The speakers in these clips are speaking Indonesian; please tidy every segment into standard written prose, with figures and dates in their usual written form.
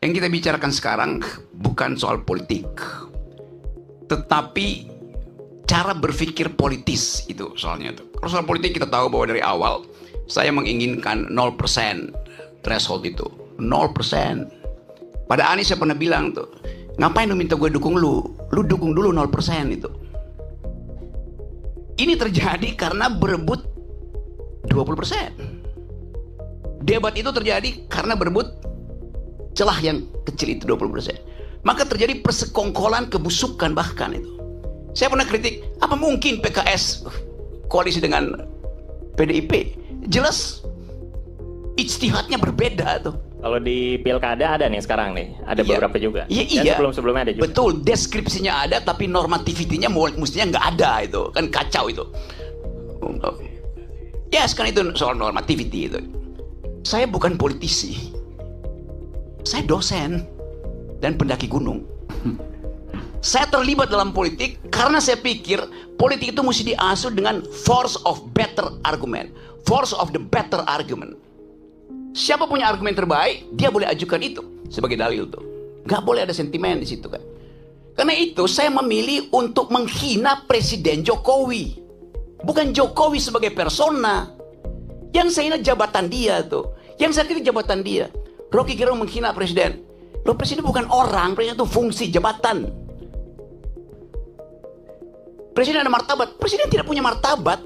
Yang kita bicarakan sekarang bukan soal politik, tetapi cara berpikir politis itu soalnya tuh. Kalau soal politik kita tahu bahwa dari awal saya menginginkan 0% threshold itu, 0%. Pada Anies saya pernah bilang tuh, ngapain lu minta gue dukung lu dukung dulu 0% itu. Ini terjadi karena berebut 20%. Debat itu terjadi karena berebut celah yang kecil itu 20%. Maka terjadi persekongkolan, kebusukan bahkan itu. Saya pernah kritik, apa mungkin PKS koalisi dengan PDIP? Jelas ijtihadnya berbeda tuh. Kalau di pilkada ada nih sekarang nih, ada beberapa juga. Iya. Sebelum-sebelumnya ada juga. Betul, deskripsinya ada, tapi normativitinya mestinya nggak ada itu, kan kacau itu. Ya, sekarang itu soal normativity itu. Saya bukan politisi. Saya dosen dan pendaki gunung. Saya terlibat dalam politik karena saya pikir politik itu mesti diasuh dengan force of better argument. Force of the better argument. Siapa punya argumen terbaik, dia boleh ajukan itu sebagai dalil tuh. Gak boleh ada sentimen di situ kan. Karena itu saya memilih untuk menghina Presiden Jokowi. Bukan Jokowi sebagai persona. Yang saya hina jabatan dia tuh. Yang saya kritik jabatan dia. Rocky Gerung menghina presiden. Loh, presiden bukan orang, presiden itu fungsi jabatan. Presiden ada martabat. Presiden tidak punya martabat.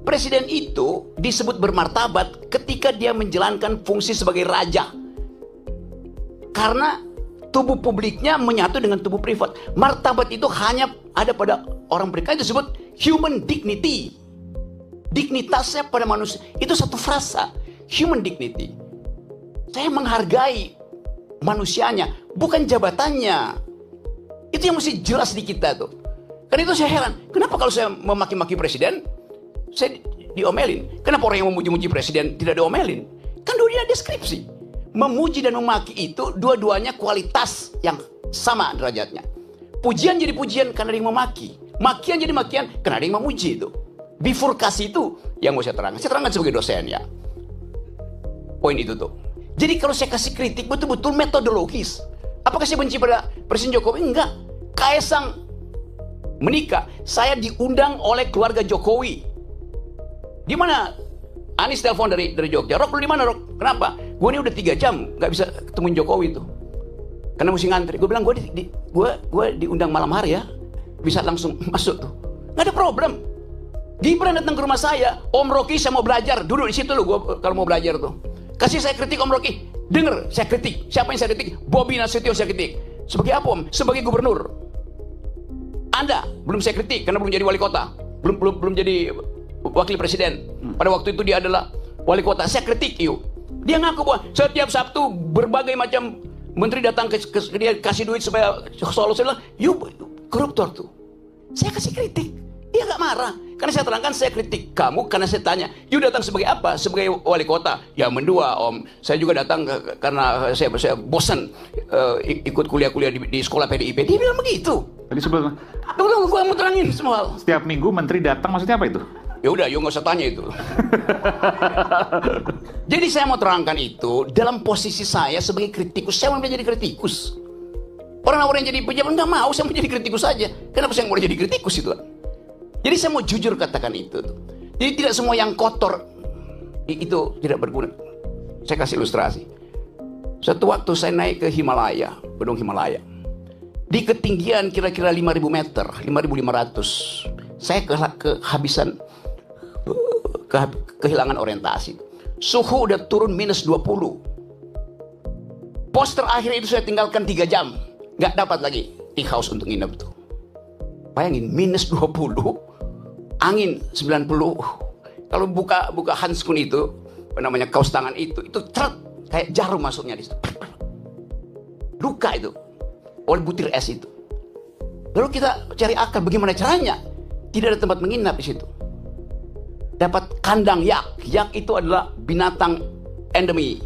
Presiden itu disebut bermartabat ketika dia menjalankan fungsi sebagai raja. Karena tubuh publiknya menyatu dengan tubuh privat. Martabat itu hanya ada pada orang berikan, itu disebut human dignity. Dignitasnya pada manusia. Itu satu frasa. Human dignity. Saya menghargai manusianya, bukan jabatannya. Itu yang mesti jelas di kita tuh. Karena itu saya heran, kenapa kalau saya memaki-maki presiden, saya diomelin? Kenapa orang yang memuji-muji presiden tidak diomelin? Kan dua-duanya deskripsi. Memuji dan memaki itu dua-duanya kualitas yang sama derajatnya. Pujian jadi pujian karena ada yang memaki. Makian jadi makian karena ada yang memuji itu. Bifurkasi itu yang mau saya terangkan. Saya terangkan sebagai dosen ya. Poin itu tuh. Jadi kalau saya kasih kritik betul-betul metodologis. Apakah saya benci pada Presiden Jokowi? Enggak. Kaesang menikah, saya diundang oleh keluarga Jokowi. Di mana? Anies telepon dari Jogja. Rok, lu di mana, Rok? Kenapa? Gue ini udah 3 jam nggak bisa ketemuin Jokowi tuh. Karena mesti ngantri. Gue bilang gue diundang malam hari ya. Bisa langsung masuk tuh. Nggak ada problem. Gibran datang ke rumah saya. Om Rocky, saya mau belajar. Duduk di situ lu, gue kalau mau belajar tuh. Kasih saya kritik Om Rocky. Dengar, saya kritik. Siapa yang saya kritik? Bobi Nasution saya kritik. Sebagai apa Om? Sebagai gubernur. Anda belum saya kritik karena belum jadi wali kota. Belum jadi wakil presiden. Pada waktu itu dia adalah wali kota. Saya kritik yuk. Dia ngaku bahwa setiap Sabtu berbagai macam menteri datang ke dia kasih duit supaya Solo. Saya bilang, yuk koruptor tuh. Saya kasih kritik. Dia gak marah. Karena saya terangkan, saya kritik kamu karena saya tanya, you datang sebagai apa? Sebagai wali kota? Ya mendua Om. Saya juga datang karena saya bosan ikut kuliah-kuliah di sekolah PDIP. Dia bilang begitu. Tadi sebelum Tunggu, gue mau terangin semua. setiap minggu menteri datang maksudnya apa itu? Ya udah, you nggak usah tanya itu. Jadi saya mau terangkan itu dalam posisi saya sebagai kritikus. Saya mau menjadi kritikus. Orang-orang yang jadi pejabat nggak mau, saya mau jadi kritikus saja. Kenapa saya mau jadi kritikus itu? Jadi saya mau jujur katakan itu. Jadi tidak semua yang kotor itu tidak berguna. Saya kasih ilustrasi. Suatu waktu saya naik ke Himalaya, Gunung Himalaya. Di ketinggian kira-kira 5.000 meter, 5.500. Saya kehilangan orientasi. Suhu udah turun minus 20. Pos terakhir itu saya tinggalkan 3 jam. Nggak dapat lagi tea house untuk nginep tuh. Bayangin, minus 20. Angin 90. Kalau buka handskun itu, apa namanya, kaos tangan itu ceret kayak jarum masuknya di situ. Luka itu oleh butir es itu. Lalu kita cari akal bagaimana caranya. Tidak ada tempat menginap di situ. Dapat kandang yak. Yak itu adalah binatang endemi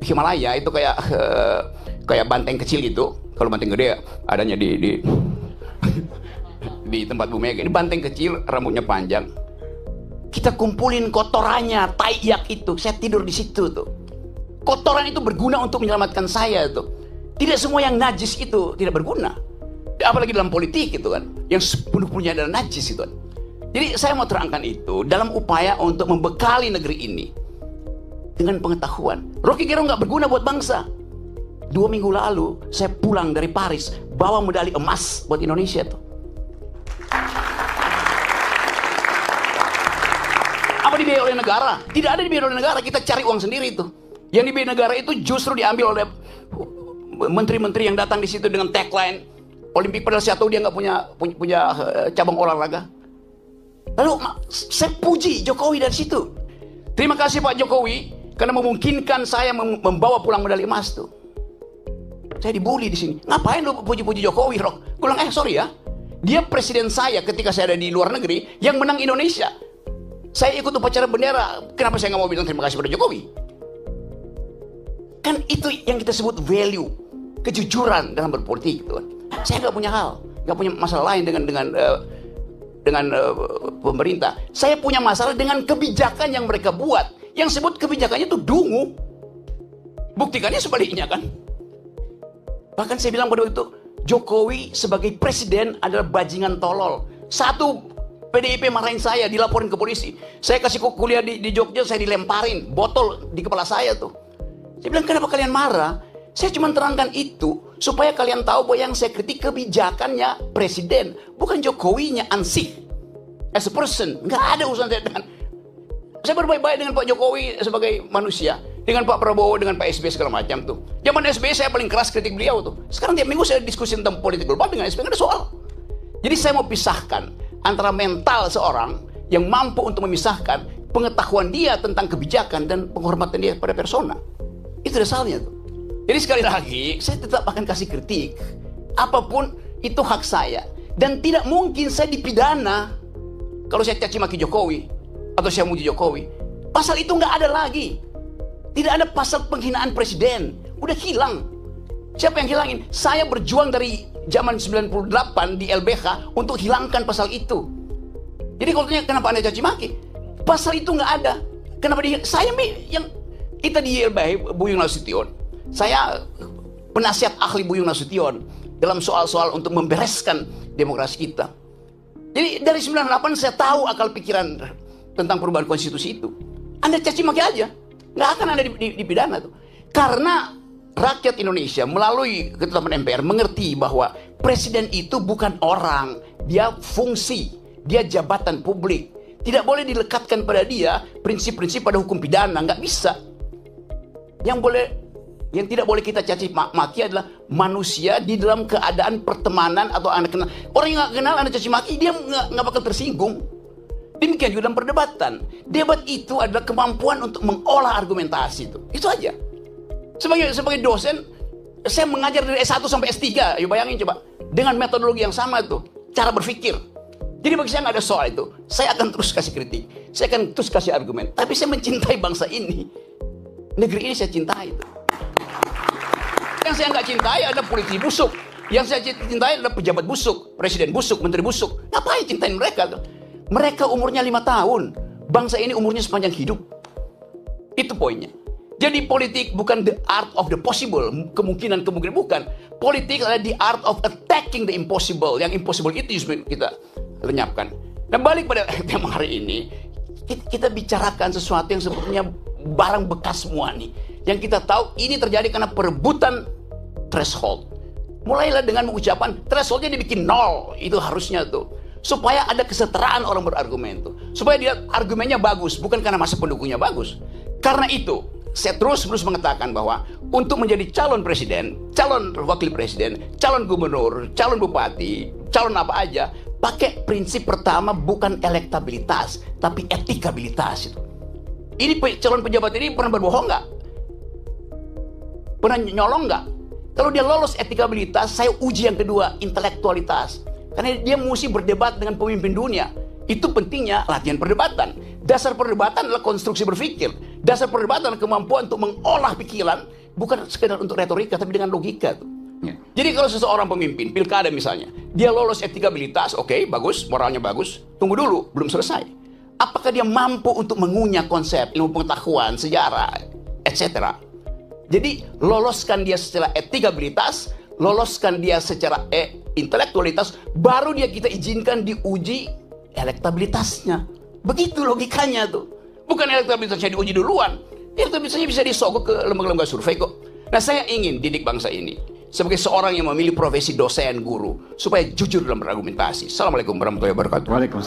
Himalaya. Itu kayak banteng kecil gitu. Kalau banteng gede adanya di tempat Bu Mega. Ini banteng kecil, rambutnya panjang. Kita kumpulin kotorannya, tai yak itu. Saya tidur di situ tuh. Kotoran itu berguna untuk menyelamatkan saya tuh. Tidak semua yang najis itu tidak berguna. Apalagi dalam politik gitu kan. Yang sepenuhnya adalah najis itu kan. Jadi saya mau terangkan itu dalam upaya untuk membekali negeri ini dengan pengetahuan. Rocky Gerung nggak berguna buat bangsa. 2 minggu lalu saya pulang dari Paris bawa medali emas buat Indonesia tuh. Apa dibiayai oleh negara? Tidak ada dibiayai oleh negara. Kita cari uang sendiri tuh. Yang dibiayai negara itu justru diambil oleh menteri-menteri yang datang di situ dengan tagline Olimpik, padahal saya tahu dia nggak punya cabang olahraga. Lalu saya puji Jokowi dari situ. Terima kasih Pak Jokowi karena memungkinkan saya membawa pulang medali emas tuh. Saya dibully di sini. Ngapain lu puji-puji Jokowi, Rok? Gue bilang, sorry ya. Dia presiden saya ketika saya ada di luar negeri yang menang Indonesia. Saya ikut upacara bendera. Kenapa saya nggak mau bilang terima kasih pada Jokowi? Kan itu yang kita sebut value, kejujuran dalam berpolitik, tuh. Saya nggak punya masalah lain dengan pemerintah. Saya punya masalah dengan kebijakan yang mereka buat. Yang sebut kebijakannya itu dungu. Buktikannya sebaliknya kan. Bahkan saya bilang pada waktu itu, Jokowi sebagai presiden adalah bajingan tolol. Satu, PDIP marahin saya, dilaporin ke polisi. Saya kasih kuliah di Jogja, saya dilemparin botol di kepala saya tuh. Saya bilang, kenapa kalian marah? Saya cuma terangkan itu supaya kalian tahu bahwa yang saya kritik kebijakannya presiden, bukan Jokowinya ansih. As a person, nggak ada urusan saya dengan. Saya berbaik-baik dengan Pak Jokowi sebagai manusia, dengan Pak Prabowo, dengan Pak SBY segala macam tuh. Zaman SBY saya paling keras kritik beliau tuh. Sekarang tiap minggu saya diskusi tentang politik global dengan SBY, nggak ada soal. Jadi saya mau pisahkan antara mental seorang yang mampu untuk memisahkan pengetahuan dia tentang kebijakan dan penghormatan dia pada persona. Itu dasarnya tuh. Jadi sekali lagi, saya tetap akan kasih kritik. Apapun itu hak saya. Dan tidak mungkin saya dipidana kalau saya caci maki Jokowi atau saya muji Jokowi. Pasal itu nggak ada lagi. Tidak ada pasal penghinaan presiden. Udah hilang. Siapa yang hilangin? Saya berjuang dari zaman 98 di LBH untuk hilangkan pasal itu. Jadi kalau tanya kenapa Anda caci maki? Pasal itu nggak ada. Kenapa saya yang kita di LBH Buyung Nasution. Saya penasihat ahli Buyung Nasution dalam soal-soal untuk membereskan demokrasi kita. Jadi dari 98 saya tahu akal pikiran tentang perubahan konstitusi itu. Anda caci maki aja, nggak akan Anda dipidana tuh. Karena rakyat Indonesia melalui ketetapan MPR mengerti bahwa presiden itu bukan orang, dia fungsi, dia jabatan publik. Tidak boleh dilekatkan pada dia prinsip-prinsip pada hukum pidana, nggak bisa. Yang tidak boleh kita caci maki adalah manusia di dalam keadaan pertemanan atau Anda kenal. Orang yang nggak kenal Anda caci maki, dia nggak bakal tersinggung. Demikian juga dalam perdebatan. Debat itu adalah kemampuan untuk mengolah argumentasi itu. Itu aja. Sebagai dosen, saya mengajar dari S1 sampai S3. Ayo bayangin coba. Dengan metodologi yang sama tuh, cara berpikir. Jadi bagi saya nggak ada soal itu. Saya akan terus kasih kritik. Saya akan terus kasih argumen. Tapi saya mencintai bangsa ini. Negeri ini saya cintai itu. Yang saya nggak cintai adalah politisi busuk. Yang saya cintai adalah pejabat busuk, presiden busuk, menteri busuk. Ngapain cintain mereka? Mereka umurnya 5 tahun. Bangsa ini umurnya sepanjang hidup. Itu poinnya. Jadi politik bukan the art of the possible. Kemungkinan bukan. Politik adalah the art of attacking the impossible. Yang impossible itu justru kita lenyapkan. Nah balik pada tema hari ini. Kita bicarakan sesuatu yang sebetulnya barang bekas semua nih. Yang kita tahu ini terjadi karena perebutan threshold. Mulailah dengan mengucapkan thresholdnya dibikin 0. Itu harusnya tuh. Supaya ada kesetaraan orang berargumen tuh. Supaya dia argumennya bagus. Bukan karena masa pendukungnya bagus. Karena itu saya terus mengatakan bahwa untuk menjadi calon presiden, calon wakil presiden, calon gubernur, calon bupati, calon apa aja, pakai prinsip pertama bukan elektabilitas, tapi etikabilitas itu. Ini calon pejabat ini pernah berbohong nggak? Pernah nyolong nggak? Kalau dia lolos etikabilitas, saya uji yang kedua, intelektualitas. Karena dia mesti berdebat dengan pemimpin dunia. Itu pentingnya latihan perdebatan. Dasar perdebatan adalah konstruksi berpikir. Dasar perdebatan adalah kemampuan untuk mengolah pikiran, bukan sekedar untuk retorika, tapi dengan logika. Ya. Jadi kalau seseorang pemimpin, pilkada misalnya, dia lolos etikabilitas, oke, bagus, moralnya bagus. Tunggu dulu, belum selesai. Apakah dia mampu untuk mengunyah konsep, ilmu pengetahuan, sejarah, etc. Jadi loloskan dia secara etikabilitas, loloskan dia secara intelektualitas, baru dia kita izinkan diuji elektabilitasnya. Begitu logikanya tuh. Bukan elektabilitasnya diuji duluan. Elektabilitasnya bisa disogok ke lembaga-lembaga survei kok. Nah, saya ingin didik bangsa ini sebagai seorang yang memilih profesi dosen, guru, supaya jujur dalam berargumentasi. Assalamualaikum warahmatullahi wabarakatuh. Waalaikumsalam.